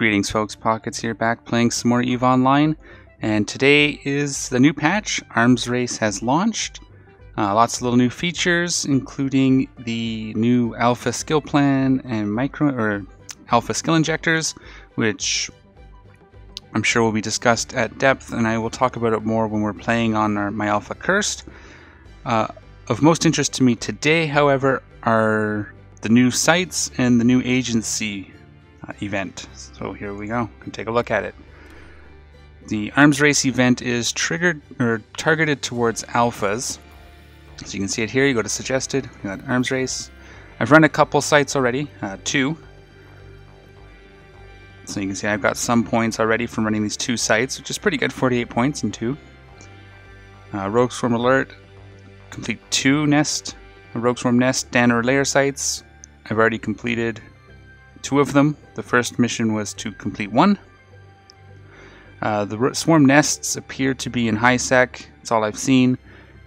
Greetings folks, Pockets here, back playing some more EVE Online, and today is the new patch. Arms Race has launched. Lots of little new features, including the new alpha skill plan and alpha skill injectors, which I'm sure will be discussed at depth, and I will talk about it more when we're playing on my alpha cursed. Of most interest to me today, however, are the new sites and the new agency event. So here we go. We can take a look at it. The Arms Race event is targeted towards alphas. So you can see it here. You go to suggested. We got Arms Race. I've run a couple sites already, 2. So you can see I've got some points already from running these 2 sites, which is pretty good. 48 points in 2. Rogue Swarm Alert. Complete 2 Rogue Swarm Nest, Danner Lair sites. I've already completed 2 of them. The first mission was to complete 1. The Swarm Nests appear to be in high sec. That's all I've seen.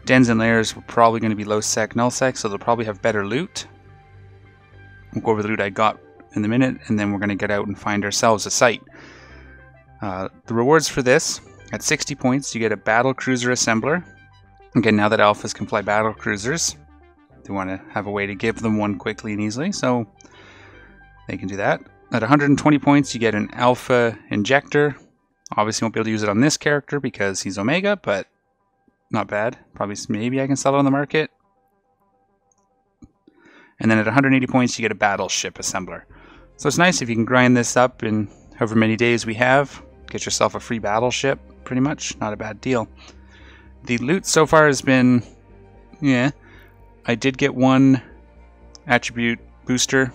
Dens and Lairs were probably going to be low sec, null sec, so they'll probably have better loot. We'll go over the loot I got in a minute, and then we're going to get out and find ourselves a site. The rewards for this, at 60 points, you get a Battle Cruiser Assembler. Again, now that alphas can fly battle cruisers, they want to have a way to give them one quickly and easily, so they can do that. At 120 points, you get an Alpha Injector. Obviously, won't be able to use it on this character because he's Omega, but not bad. Maybe I can sell it on the market. And then at 180 points, you get a Battleship Assembler. So it's nice if you can grind this up in however many days we have. Get yourself a free battleship, pretty much. Not a bad deal. The loot so far has been, yeah. I did get 1 attribute booster,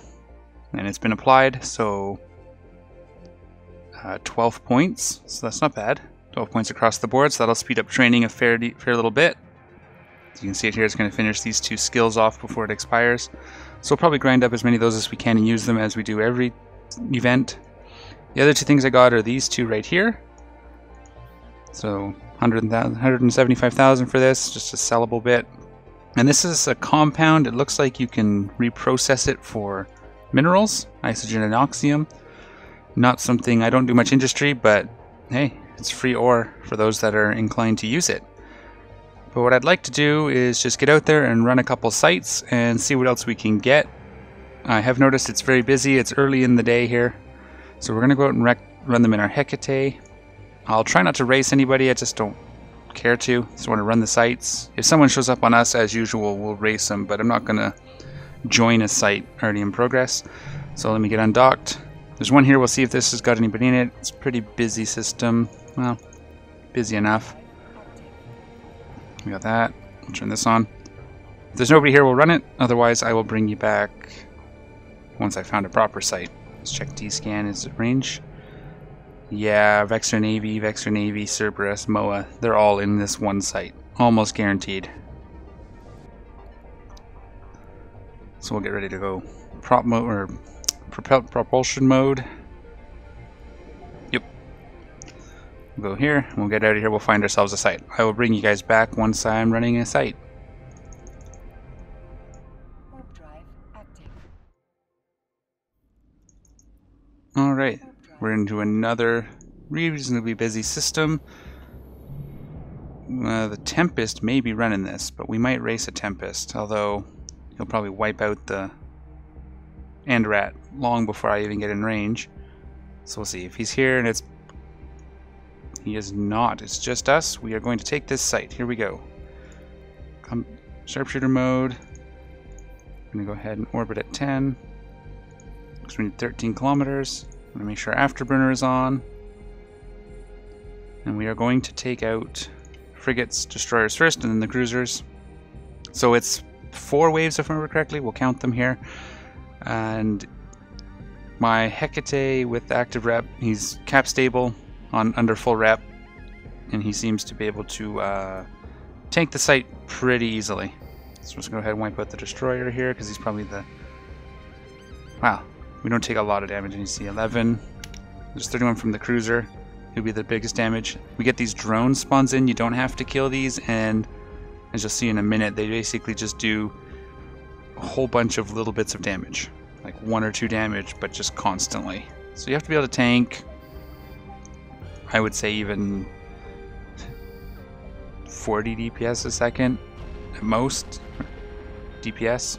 and it's been applied, so 12 points, so that's not bad. 12 points across the board, so that'll speed up training a fair little bit. So you can see it here, it's going to finish these 2 skills off before it expires. So we'll probably grind up as many of those as we can and use them as we do every event. The other 2 things I got are these 2 right here. So 175,000 for this, just a sellable bit. And this is a compound. It looks like you can reprocess it for minerals, isogen and oxium. Not something, I don't do much industry, but hey, it's free ore for those that are inclined to use it. But what I'd like to do is just get out there and run a couple sites and see what else we can get. I have noticed it's very busy. It's early in the day here. So we're going to go out and run them in our Hecate. I'll try not to race anybody. I just don't care to. Just want to run the sites. If someone shows up on us, as usual, we'll race them, but I'm not going to join a site already in progress. So let me get undocked. There's one here. We'll see if this has got anybody in it. It's a pretty busy system. Well, busy enough. We got that. I'll turn this on. If there's nobody here, we'll run it. Otherwise, I will bring you back once I found a proper site. Let's check D-scan. Is it range? Yeah, Vexor Navy, Cerberus, MOA. They're all in this one site. Almost guaranteed. So we'll get ready to go. Prop mode, or propulsion mode. Yep. We'll go here, and we'll get out of here. We'll find ourselves a site. I will bring you guys back once I'm running a site. Alright, we're into another reasonably busy system. The Tempest may be running this, but we might race a Tempest, although he'll probably wipe out the Andrat long before I even get in range. So we'll see if he's here, and he is not. It's just us. We are going to take this site. Here we go. Come sharpshooter mode. I'm going to go ahead and orbit at 10. Because we need 13 kilometers. I'm going to make sure Afterburner is on. And we are going to take out frigates, destroyers first, and then the cruisers. So it's 4 waves, if I remember correctly. We'll count them here. And my Hecate with active rep, he's cap stable on under full rep. And he seems to be able to tank the site pretty easily. So let's go ahead and wipe out the destroyer here, because he's probably the... Wow. We don't take a lot of damage, and you see 11. There's 31 from the cruiser. He'll be the biggest damage. We get these drone spawns in. You don't have to kill these, and as you'll see in a minute, they basically just do a whole bunch of little bits of damage. Like 1 or 2 damage, but just constantly. So you have to be able to tank, I would say even 40 DPS a second at most. DPS.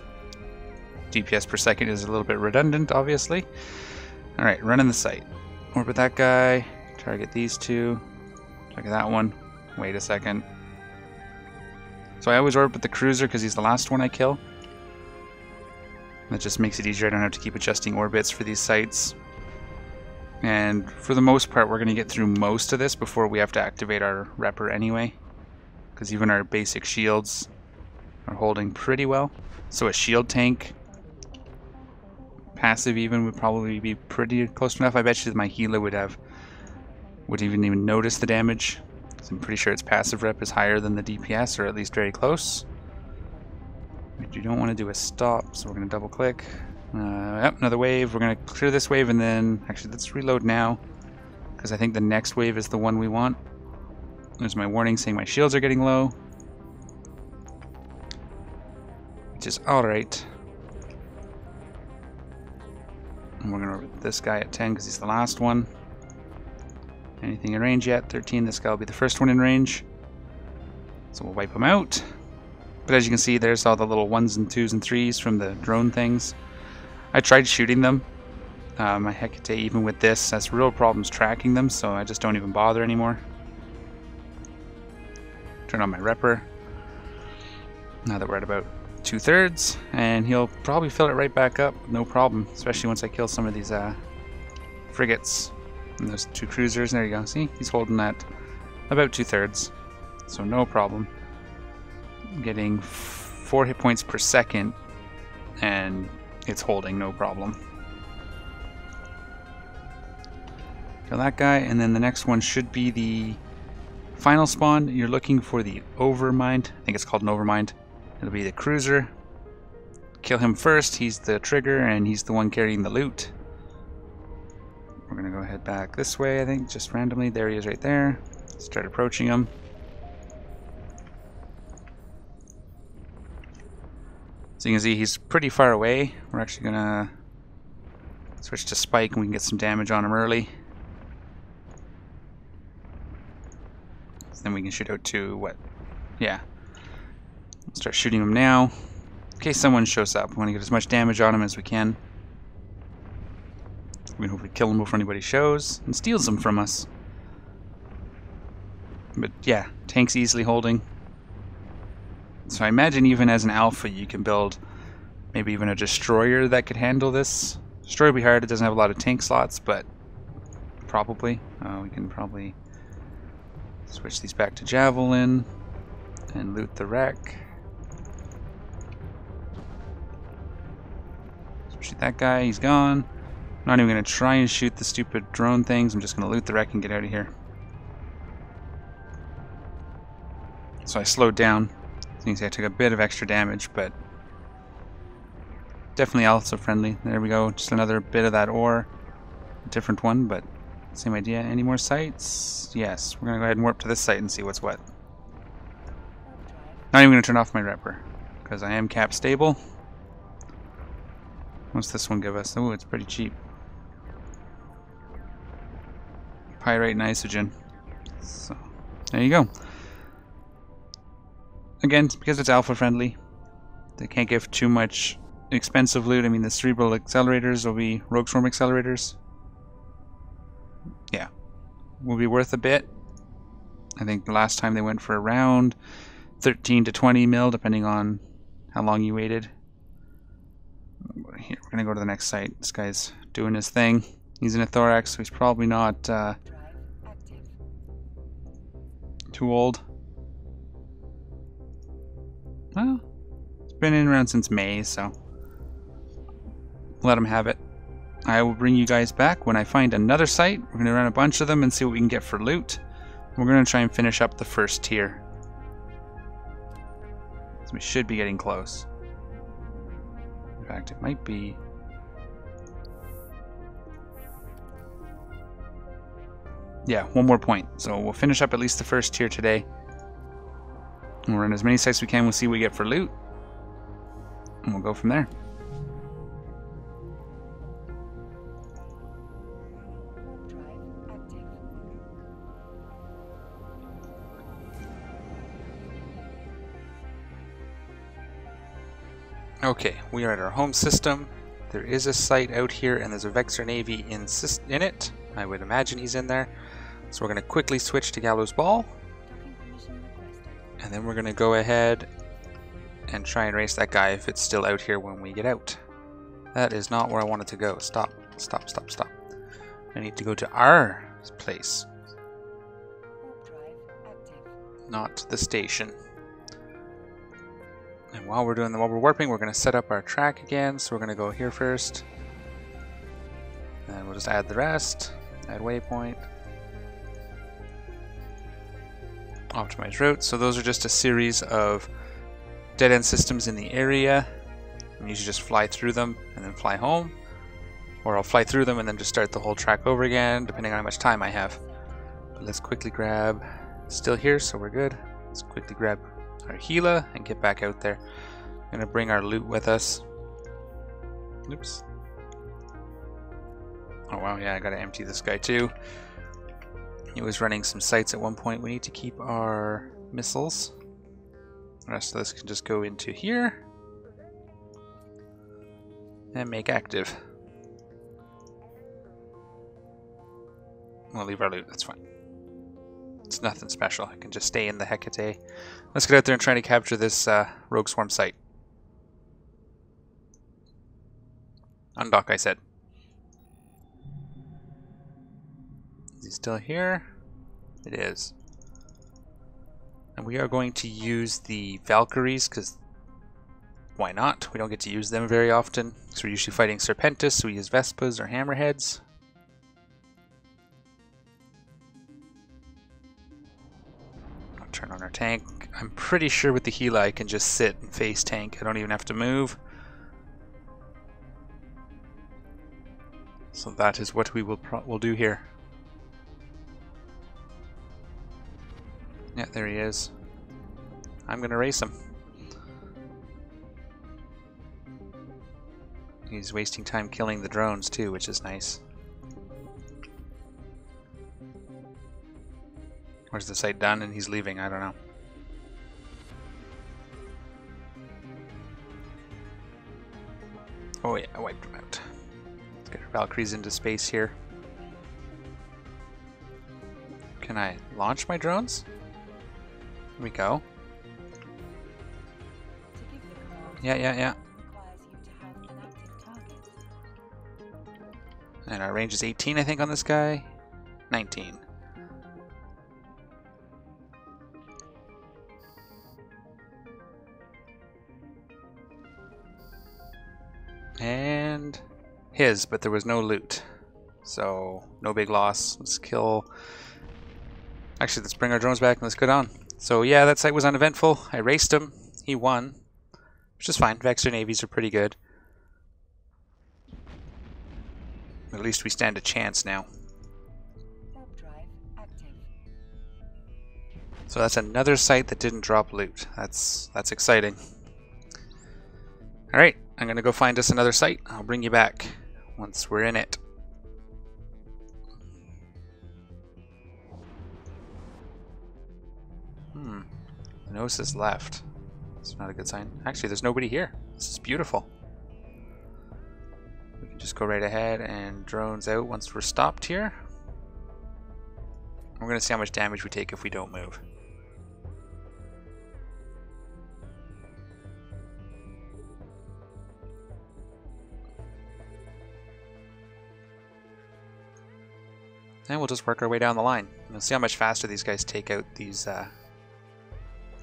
DPS per second is a little bit redundant, obviously. Alright, running the site. Orbit that guy. Target these two. Target that one. Wait a second. So I always orbit the cruiser because he's the last one I kill. That just makes it easier. I don't have to keep adjusting orbits for these sites. And for the most part, we're going to get through most of this before we have to activate our Repper anyway. Because even our basic shields are holding pretty well. So a shield tank, passive even, would probably be pretty close enough. I bet you that my healer would even notice the damage. So I'm pretty sure its passive rep is higher than the DPS, or at least very close. But you don't want to do a stop, so we're going to double click. Yep, another wave. We're going to clear this wave and then... Actually, let's reload now, because I think the next wave is the one we want. There's my warning saying my shields are getting low. Which is alright. And we're going to orbit this guy at 10 because he's the last one. Anything in range yet? 13. This guy will be the first one in range. So we'll wipe him out. But as you can see, there's all the little 1s and 2s and 3s from the drone things. I tried shooting them. My Hecate, even with this, has real problems tracking them, so I just don't even bother anymore. Turn on my Repper. Now that we're at about 2/3, and he'll probably fill it right back up, no problem. Especially once I kill some of these frigates and those 2 cruisers. There you go. See, he's holding that about 2/3, so no problem. Getting 4 hit points per second, and it's holding no problem. Kill that guy, and then the next one should be the final spawn. You're looking for the Overmind. I think it's called an Overmind. It'll be the cruiser. Kill him first. He's the trigger, and he's the one carrying the loot. We're gonna go ahead back this way, I think, just randomly. There he is right there. Start approaching him. So you can see he's pretty far away. We're actually gonna switch to Spike and we can get some damage on him early. So then we can shoot out to what? Yeah. Start shooting him now. In case someone shows up, we want to get as much damage on him as we can. We can hopefully kill him before anybody shows and steals him from us. But yeah, tank's easily holding. So I imagine even as an alpha you can build maybe even a destroyer that could handle this. Destroyer would be hard, it doesn't have a lot of tank slots, but probably. We can probably switch these back to Javelin and loot the wreck. Shoot that guy, he's gone. I'm not even going to try and shoot the stupid drone things, I'm just going to loot the wreck and get out of here. So I slowed down. So you can see I took a bit of extra damage, but definitely also friendly. There we go, just another bit of that ore. A different one, but same idea. Any more sites? Yes, we're going to go ahead and warp to this site and see what's what. Not even going to turn off my Repper, because I am cap stable. What's this one give us? Oh, it's pretty cheap. Pyrite and Isogen. So, there you go. Again, because it's alpha friendly, they can't give too much expensive loot. I mean, the cerebral accelerators will be rogue swarm accelerators. Yeah, will be worth a bit. I think the last time they went for around 13 to 20 mil, depending on how long you waited. Here, we're gonna go to the next site. This guy's doing his thing. He's in a thorax, so he's probably not too old. Well, it's been in around since May, so let him have it. I will bring you guys back when I find another site. We're going to run a bunch of them and see what we can get for loot. We're going to try and finish up the first tier. So we should be getting close. In fact, it might be... Yeah, one more point. So we'll finish up at least the first tier today. We'll run as many sites as we can. We'll see what we get for loot. And we'll go from there. Okay, we are at our home system. There is a site out here, and there's a Vexor Navy in it. I would imagine he's in there. So we're going to quickly switch to Gallows Ball. And then we're going to go ahead and try and race that guy if it's still out here when we get out. That is not where I wanted to go. Stop, stop, stop, stop. I need to go to our place. Not the station. And while we're warping, we're going to set up our track again. So we're going to go here first. And we'll just add the rest. Add waypoint. Optimize route. So those are just a series of dead-end systems in the area. And you should just fly through them and then fly home. Or I'll fly through them and then just start the whole track over again, depending on how much time I have. But let's quickly grab... Still here, so we're good. Let's quickly grab our Gila and get back out there. I'm gonna bring our loot with us. Oops. Oh wow, yeah, I gotta empty this guy too. He was running some sites at one point. We need to keep our missiles. The rest of this can just go into here and make active. We'll leave our loot, that's fine. It's nothing special. I can just stay in the Hecate. Let's get out there and try to capture this Rogue Swarm site. Undock, I said. Is he still here? It is. And we are going to use the Valkyries, because why not? We don't get to use them very often. So we're usually fighting Serpentis, so we use Vespas or Hammerheads. Turn on our tank. I'm pretty sure with the Gila I can just sit and face tank. I don't even have to move. So that is what we will do here. Yeah, there he is. I'm gonna race him. He's wasting time killing the drones too, which is nice. Where's the site done and he's leaving? I don't know. Oh yeah, I wiped him out. Let's get our Valkyries into space here. Can I launch my drones? Here we go. Yeah. And our range is 18, I think, on this guy. 19. And his, but there was no loot. So, no big loss. Let's kill... Actually, let's bring our drones back and let's get on. So yeah, that site was uneventful. I raced him. He won. Which is fine. Vexor navies are pretty good. At least we stand a chance now. So that's another site that didn't drop loot. That's exciting. Alright, I'm gonna go find us another site. I'll bring you back once we're in it. Gnosis left. It's not a good sign. Actually, there's nobody here. This is beautiful. We can just go right ahead and drones out once we're stopped here. We're gonna see how much damage we take if we don't move. And we'll just work our way down the line. We'll see how much faster these guys take out these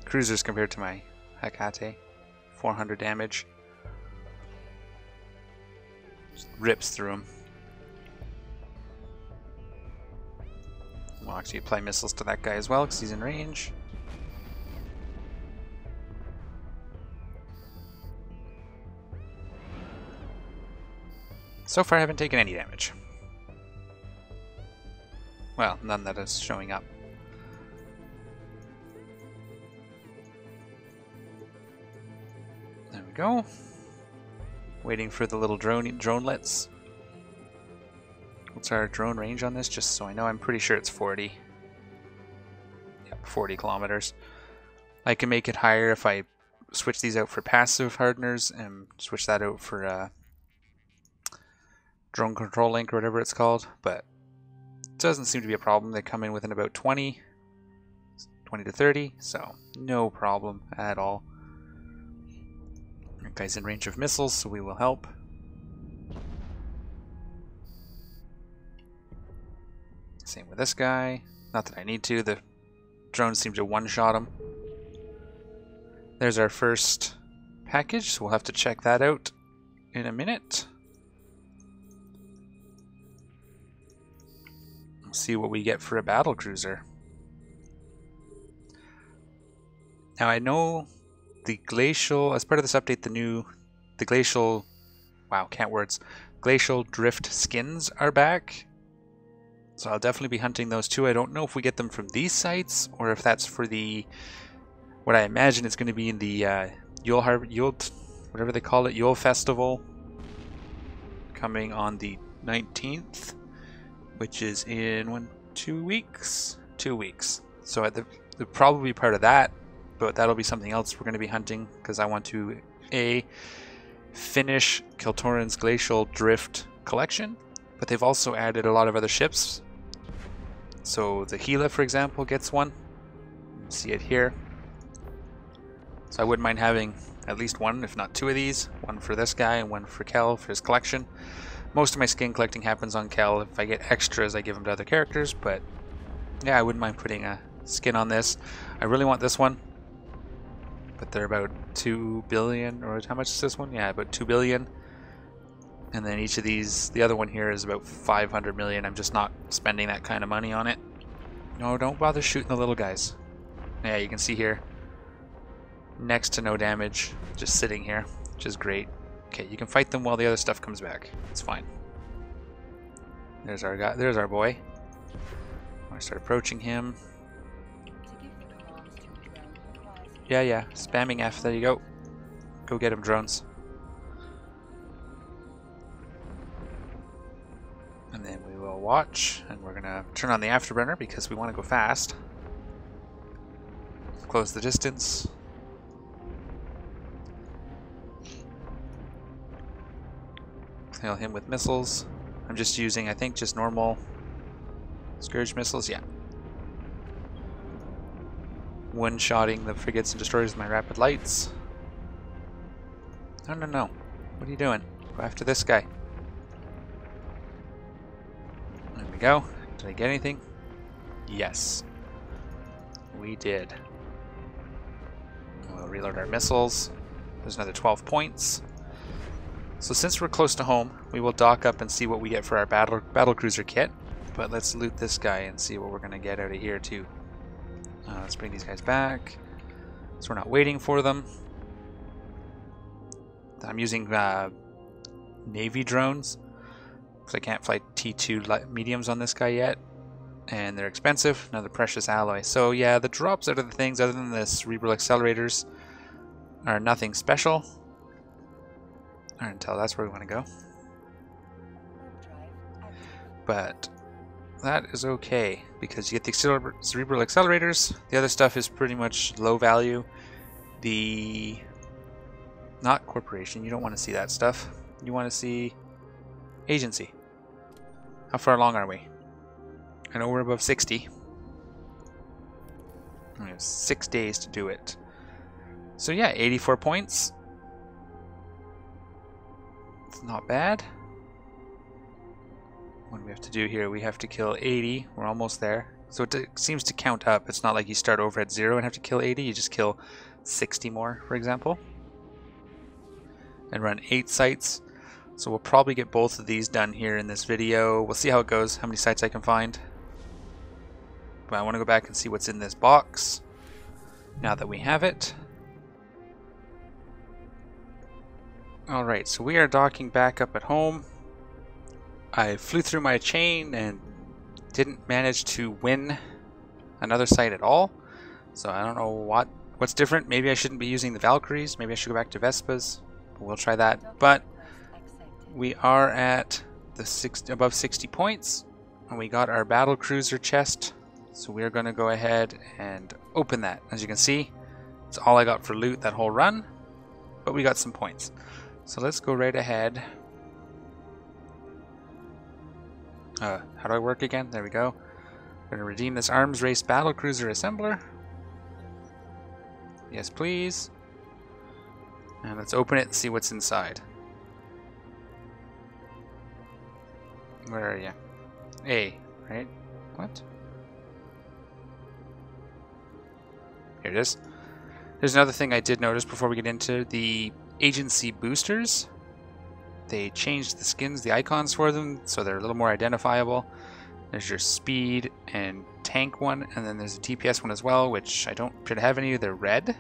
cruisers compared to my Hecate. 400 damage. Just rips through them. We'll actually apply missiles to that guy as well because he's in range. So far I haven't taken any damage. Well, none that is showing up. There we go. Waiting for the little dronelets. What's our drone range on this? Just so I know, I'm pretty sure it's 40. Yep, 40 kilometers. I can make it higher if I switch these out for passive hardeners and switch that out for drone control link or whatever it's called, but it doesn't seem to be a problem. They come in within about 20 to 30, so no problem at all. That guy's in range of missiles, so we will help. Same with this guy. Not that I need to, the drones seem to one-shot him. There's our first package, so we'll have to check that out in a minute. We'll see what we get for a battle cruiser. Now I know the glacial, as part of this update, the glacial, wow, can't words, glacial drift skins are back. So I'll definitely be hunting those too. I don't know if we get them from these sites or if that's for the, what I imagine is going to be in the Yule, whatever they call it, Yule Festival, coming on the 19th, which is in 2 weeks? 2 weeks. So they'll probably be part of that, but that'll be something else we're going to be hunting because I want to finish Kiltoran's Glacial Drift collection, but they've also added a lot of other ships. So the Gila, for example, gets one. You can see it here. So I wouldn't mind having at least one, if not two of these. One for this guy and one for Kel for his collection. Most of my skin collecting happens on Kel. If I get extras, I give them to other characters, but yeah, I wouldn't mind putting a skin on this. I really want this one, but they're about 2 billion, or how much is this one? Yeah, about 2 billion. And then each of these, the other one here is about 500 million. I'm just not spending that kind of money on it. No, don't bother shooting the little guys. Yeah, you can see here, next to no damage, just sitting here, which is great. Okay, you can fight them while the other stuff comes back. It's fine. There's our guy. There's our boy. I start approaching him. Yeah, spamming F. There you go. Go get him, drones. And then we will watch, and we're gonna turn on the afterburner because we want to go fast. Close the distance. Hail him with missiles. I'm just using, I think, just normal Scourge missiles. Yeah. One-shotting the frigates and destroyers with my rapid lights. No. What are you doing? Go after this guy. There we go. Did I get anything? Yes. We did. We'll reload our missiles. There's another 12 points. So since we're close to home, we will dock up and see what we get for our battle cruiser kit. But let's loot this guy and see what we're going to get out of here too. Let's bring these guys back, so we're not waiting for them. I'm using Navy drones because I can't fly T2 mediums on this guy yet, and they're expensive. Another precious alloy. So yeah, the drops out of the things other than the cerebral accelerators are nothing special. Until that's where we want to go. But that is okay because you get the cerebral accelerators. The other stuff is pretty much low value. Not corporation, you don't want to see that stuff. You want to see agency. How far along are we? I know we're above 60. We have 6 days to do it. So yeah, 84 points. It's not bad. What do we have to do here? We have to kill 80. We're almost there. So it seems to count up. It's not like you start over at 0 and have to kill 80. You just kill 60 more, for example. And run 8 sites. So we'll probably get both of these done here in this video. We'll see how it goes, how many sites I can find. But I want to go back and see what's in this box now that we have it. Alright, so we are docking back up at home. I flew through my chain and didn't manage to win another site at all. So I don't know what's different. Maybe I shouldn't be using the Valkyries. Maybe I should go back to Vespas. We'll try that. But we are at the above 60 points. And we got our battle cruiser chest. So we're going to go ahead and open that. As you can see, It's all I got for loot that whole run, but we got some points. So let's go right ahead. How do I work again? There we go. I'm gonna redeem this arms race battlecruiser assembler. Yes, please. And let's open it and see what's inside. Where are you? A, right? What? Here it is. There's another thing I did notice before we get into the agency boosters. They changed the skins, the icons for them, so they're a little more identifiable. There's your speed and tank one, and then there's a DPS one as well, which I don't appear to have any. They're red.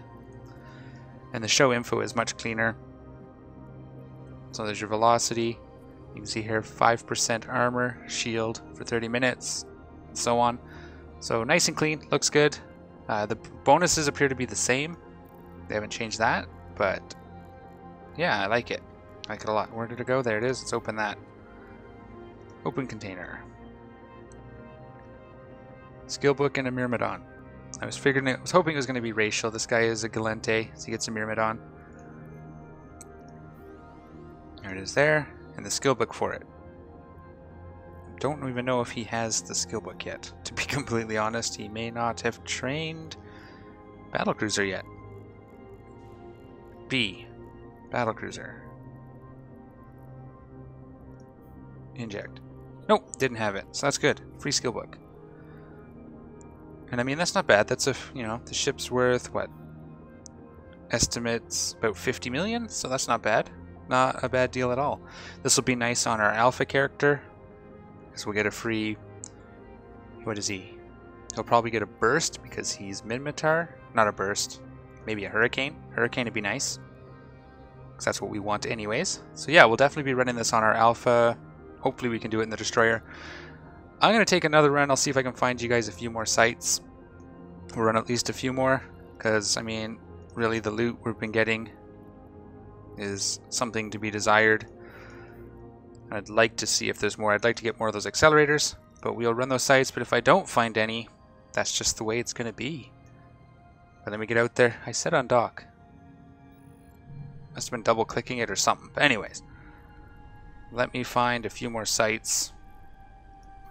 And the show info is much cleaner. So there's your velocity. You can see here 5% armor, shield for 30 minutes, and so on. So nice and clean, looks good. The bonuses appear to be the same. They haven't changed that, but yeah, I like it. I like it a lot. Where did it go? There it is. Let's open that. Open container. Skill book and a Myrmidon. I was hoping it was going to be racial. This guy is a Galente, so he gets a Myrmidon. There it is there, and the skill book for it. Don't even know if he has the skill book yet. To be completely honest, he may not have trained Battlecruiser yet. B. Battlecruiser. Inject. Nope, didn't have it, so that's good. Free skill book. And I mean, that's not bad. That's the ship's worth, what? Estimates about 50 million, so that's not bad. Not a bad deal at all. This will be nice on our alpha character, because we'll get a free... What is he? He'll probably get a burst, because he's Minmatar. Not a burst. Maybe a hurricane. Hurricane would be nice, because that's what we want anyways. So yeah, we'll definitely be running this on our alpha. Hopefully we can do it in the destroyer. I'm going to take another run. I'll see if I can find you guys a few more sites. We'll run at least a few more, because, I mean, really the loot we've been getting is something to be desired. I'd like to see if there's more. I'd like to get more of those accelerators, but we'll run those sites. But if I don't find any, that's just the way it's going to be. But let me get out there. I said undock. Must have been double clicking it or something. But anyways, let me find a few more sites.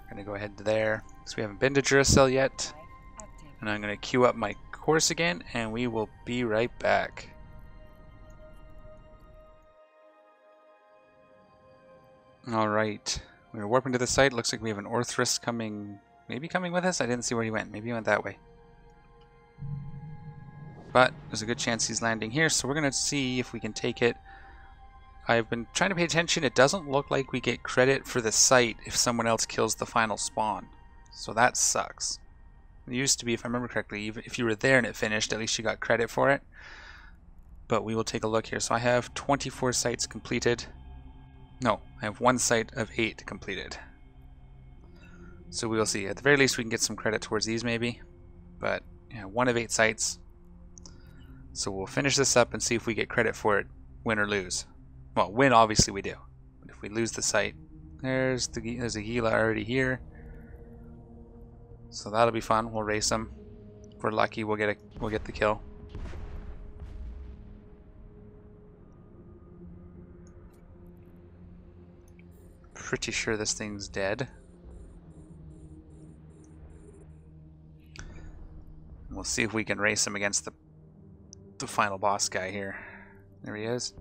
I'm going to go ahead to there, because we haven't been to Duracell yet. And I'm going to queue up my course again, and we will be right back. Alright, we're warping to the site. Looks like we have an Orthrus coming, maybe coming with us? I didn't see where he went. Maybe he went that way. But there's a good chance he's landing here, so we're going to see if we can take it. I've been trying to pay attention. It doesn't look like we get credit for the site if someone else kills the final spawn. So that sucks. It used to be, if I remember correctly, if you were there and it finished, at least you got credit for it. But we will take a look here. So I have 24 sites completed. No, I have one site of 8 completed. So we will see. At the very least we can get some credit towards these maybe. But yeah, 1 of 8 sites. So we'll finish this up and see if we get credit for it, win or lose. Well, win obviously we do, but if we lose the site, there's a Gila already here, so that'll be fun. We'll race them. If we're lucky, we'll get the kill. Pretty sure this thing's dead. We'll see if we can race him against the final boss guy here. There he is.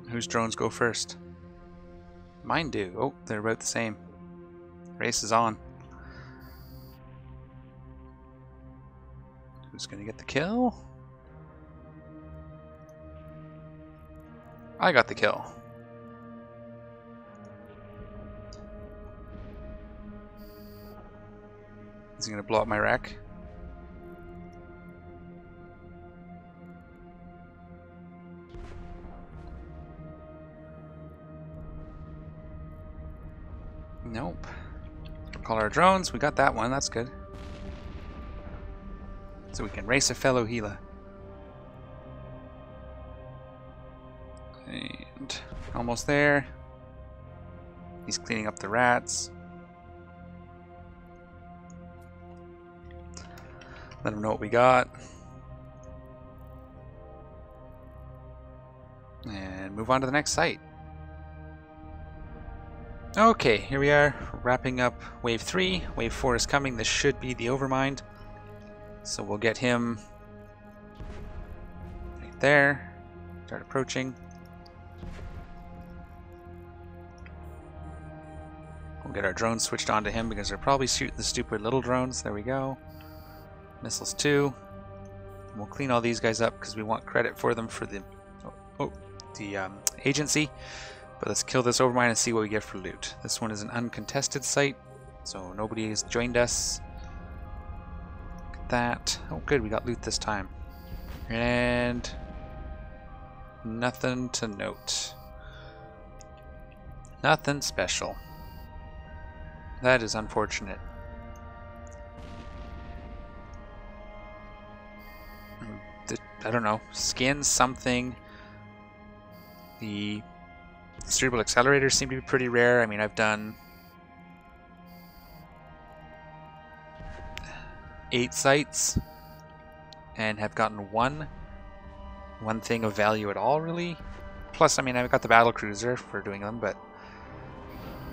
Whose drones go first? Mine do. Oh, they're about the same. Race is on. Who's gonna get the kill? I got the kill. Is he gonna blow up my wreck? Nope. Call our drones. We got that one. That's good. So we can race a fellow Gila. And almost there. He's cleaning up the rats. Let him know what we got. And move on to the next site. Okay, here we are, wrapping up Wave 3. Wave 4 is coming. This should be the Overmind. So we'll get him right there. Start approaching. We'll get our drones switched onto him because they're probably shooting the stupid little drones. There we go. Missiles 2. And we'll clean all these guys up because we want credit for them for the agency. But let's kill this Overmind and see what we get for loot. This one is an uncontested site, so nobody has joined us. Look at that. Oh good, we got loot this time. And nothing to note. Nothing special. That is unfortunate. I don't know. Skin something. The cerebral accelerators seem to be pretty rare. I mean, I've done 8 sites and have gotten one thing of value at all, really. Plus, I mean, I've got the battle cruiser for doing them, but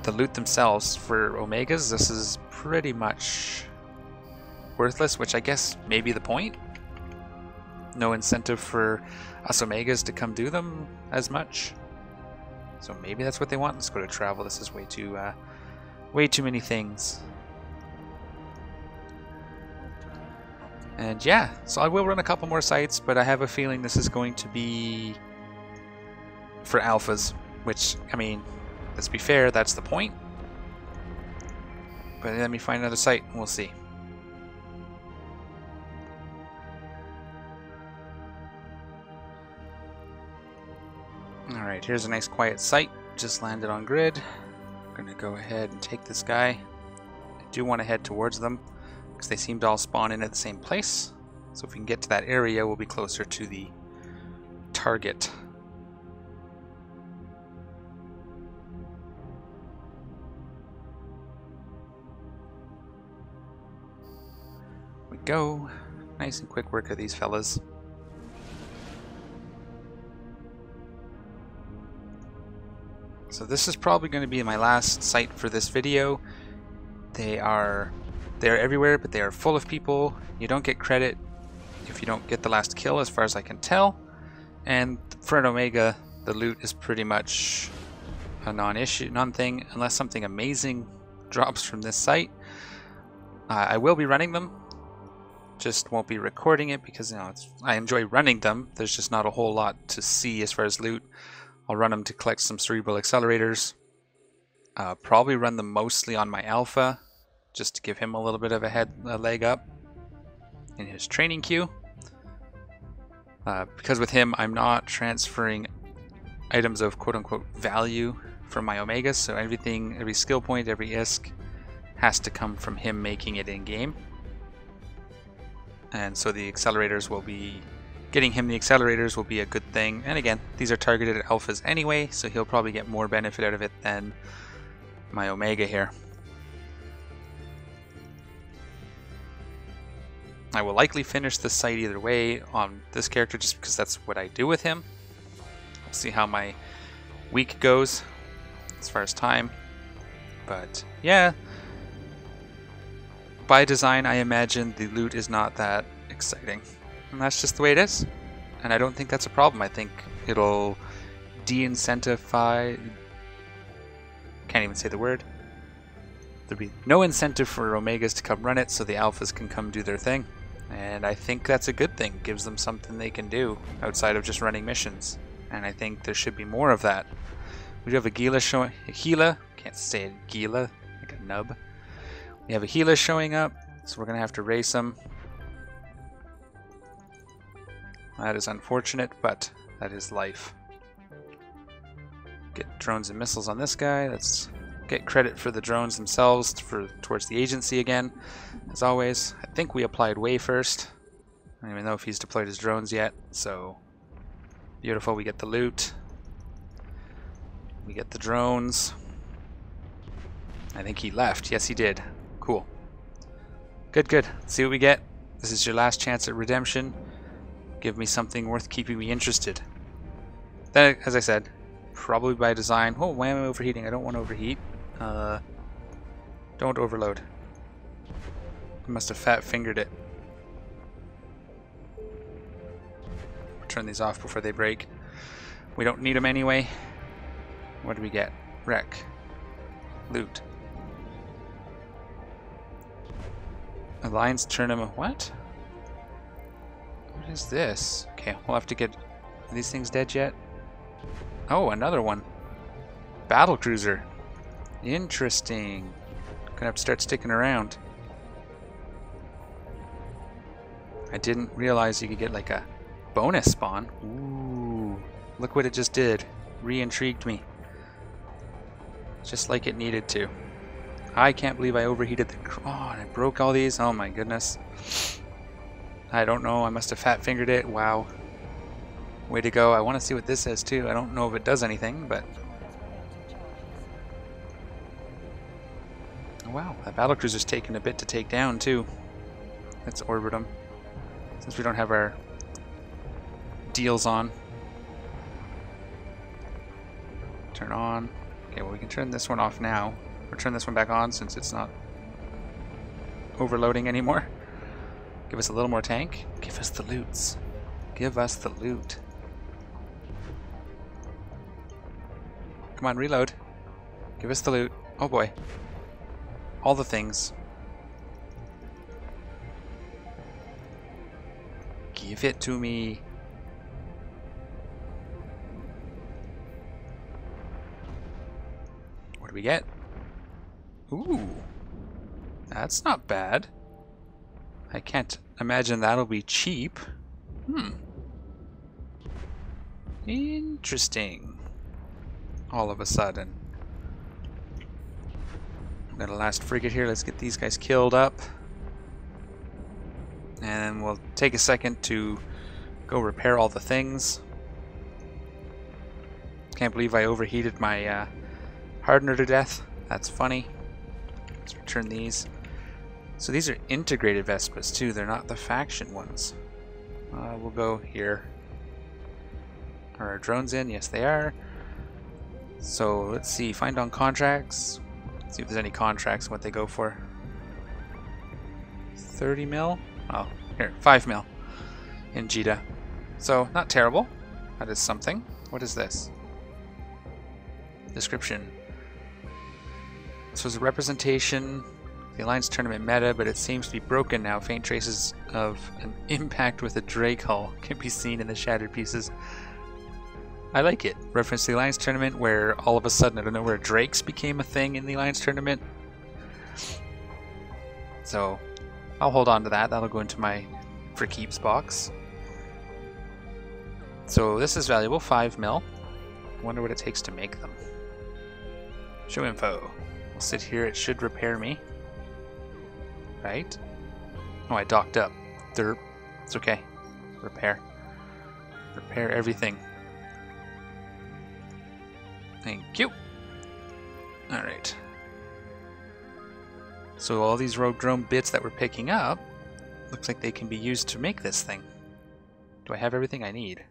the loot themselves for Omegas, this is pretty much worthless, which I guess may be the point. No incentive for us Omegas to come do them as much. So maybe that's what they want. Let's go to travel. This is way too many things. And yeah, so I will run a couple more sites, but I have a feeling this is going to be for alphas, which, I mean, let's be fair, that's the point. But let me find another site and we'll see. Alright, here's a nice quiet site. Just landed on grid. I'm gonna go ahead and take this guy. I do want to head towards them because they seem to all spawn in at the same place. So if we can get to that area, we'll be closer to the target. We go. Nice and quick work of these fellas. So this is probably going to be my last site for this video. They're everywhere, but they are full of people. You don't get credit if you don't get the last kill, as far as I can tell. And for an Omega, the loot is pretty much a non-issue, non-thing, unless something amazing drops from this site. I will be running them, just won't be recording it because, you know, I enjoy running them. There's just not a whole lot to see as far as loot. I'll run them to collect some cerebral accelerators. Probably run them mostly on my alpha, just to give him a little bit of a leg up in his training queue. Because with him, I'm not transferring items of quote-unquote value from my Omegas, so everything, every skill point, every ISK has to come from him making it in-game. And so the accelerators will be... Getting him the accelerators will be a good thing. And again, these are targeted at alphas anyway, so he'll probably get more benefit out of it than my Omega here. I will likely finish this site either way on this character just because that's what I do with him. We'll see how my week goes as far as time. But yeah, by design I imagine the loot is not that exciting. And that's just the way it is. And I don't think that's a problem. I think it'll de-incentivize... Can't even say the word. There'll be no incentive for Omegas to come run it so the alphas can come do their thing. And I think that's a good thing. Gives them something they can do outside of just running missions. And I think there should be more of that. We do have a Gila showing... Gila? Can't say it. Gila. Like a nub. We have a Gila showing up. So we're going to have to race him. That is unfortunate, but that is life. Get drones and missiles on this guy. Let's get credit for the drones themselves towards the agency again. As always, I think we applied way first. I don't even know if he's deployed his drones yet, so beautiful. We get the loot. We get the drones. I think he left. Yes, he did. Cool. Good, good. Let's see what we get. This is your last chance at redemption. Give me something worth keeping me interested. Then, as I said, probably by design. Oh, why am I overheating? I don't want to overheat. Don't overload. I must have fat-fingered it. Turn these off before they break. We don't need them anyway. What do we get? Wreck. Loot. Alliance tournament. What? What is this? Okay, we'll have to get... Are these things dead yet? Oh, another one. Battle cruiser. Interesting. Gonna have to start sticking around. I didn't realize you could get like a bonus spawn. Ooh. Look what it just did. Re-intrigued me. Just like it needed to. I can't believe I overheated the... Oh, and I broke all these. Oh my goodness. I don't know. I must have fat-fingered it. Wow. Way to go. I want to see what this says too. I don't know if it does anything, but... Oh, wow. That battlecruiser's taken a bit to take down too. Let's orbit them. Since we don't have our deals on. Turn on. Okay, well we can turn this one off now. Or turn this one back on since it's not overloading anymore. Give us a little more tank. Give us the loots. Give us the loot. Come on, reload. Give us the loot. Oh boy. All the things. Give it to me. What do we get? Ooh. That's not bad. I can't imagine that'll be cheap. Interesting. All of a sudden. We've got a last frigate here. Let's get these guys killed up. And we'll take a second to go repair all the things. Can't believe I overheated my hardener to death. That's funny. Let's return these. So these are integrated Vespas too. They're not the faction ones. We'll go here. Are our drones in? Yes, they are. So let's see. Find on contracts. See if there's any contracts and what they go for. 30 mil? Oh, here, 5 mil in Jita. So, not terrible. That is something. What is this? Description. This was a representation of the Alliance tournament meta, but it seems to be broken now. Faint traces of an impact with a Drake hull can be seen in the shattered pieces. I like it. Reference to the Alliance tournament where all of a sudden, I don't know where Drakes became a thing in the Alliance tournament. So, I'll hold on to that. That'll go into my for keeps box. So this is valuable, 5 mil. Wonder what it takes to make them. Show info. We'll sit here. It should repair me. Right? Oh, I docked up. Derp. It's okay. Repair. Repair everything. Thank you. Alright. So all these rogue drone bits that we're picking up, looks like they can be used to make this thing. Do I have everything I need?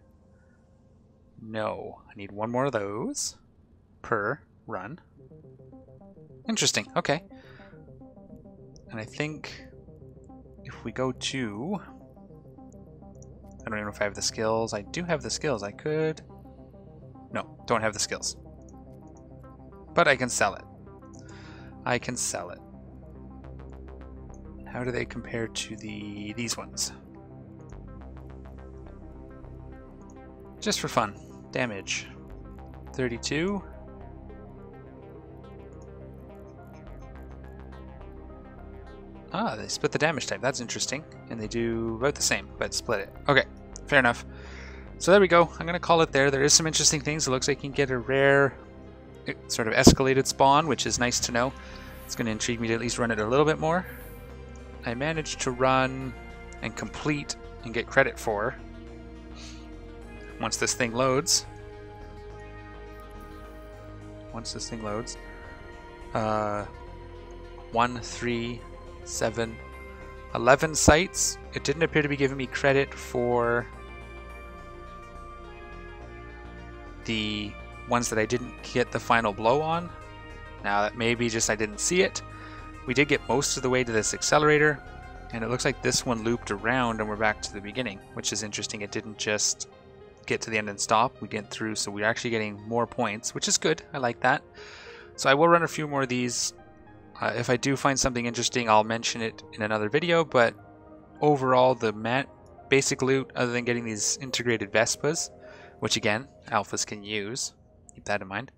No. I need one more of those per run. Interesting. Okay. And I think if we go to... I don't even know if I have the skills. I do have the skills. I could... No, don't have the skills. But I can sell it. I can sell it. How do they compare to these ones? Just for fun. Damage. 32. Ah, they split the damage type. That's interesting. And they do about the same, but split it. Okay, fair enough. So there we go. I'm going to call it there. There is some interesting things. It looks like you can get a rare sort of escalated spawn, which is nice to know. It's going to intrigue me to at least run it a little bit more. I managed to run and complete and get credit for, once this thing loads, 1, 3, 7, 11 sites. It didn't appear to be giving me credit for the ones that I didn't get the final blow on. Now that may be just I didn't see it. We did get most of the way to this accelerator, and it looks like this one looped around and we're back to the beginning, which is interesting. It didn't just get to the end and stop. We get through, so we're actually getting more points, which is good. I like that. So I will run a few more of these. If I do find something interesting, I'll mention it in another video, but overall the basic loot, other than getting these integrated Vespas, which again, alphas can use, keep that in mind.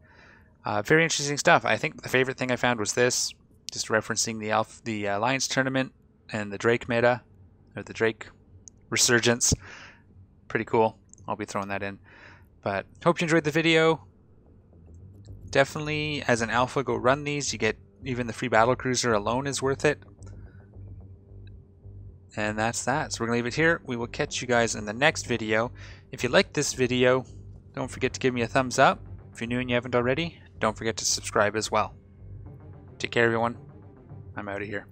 Very interesting stuff. I think the favorite thing I found was this, just referencing the Alliance tournament and the Drake meta, or the Drake resurgence. Pretty cool. I'll be throwing that in. But hope you enjoyed the video. Definitely, as an alpha, go run these. You get even the free battle cruiser alone is worth it. And that's that. So we're gonna leave it here. We will catch you guys in the next video. If you liked this video, don't forget to give me a thumbs up. If you're new and you haven't already, don't forget to subscribe as well. Take care, everyone. I'm out of here.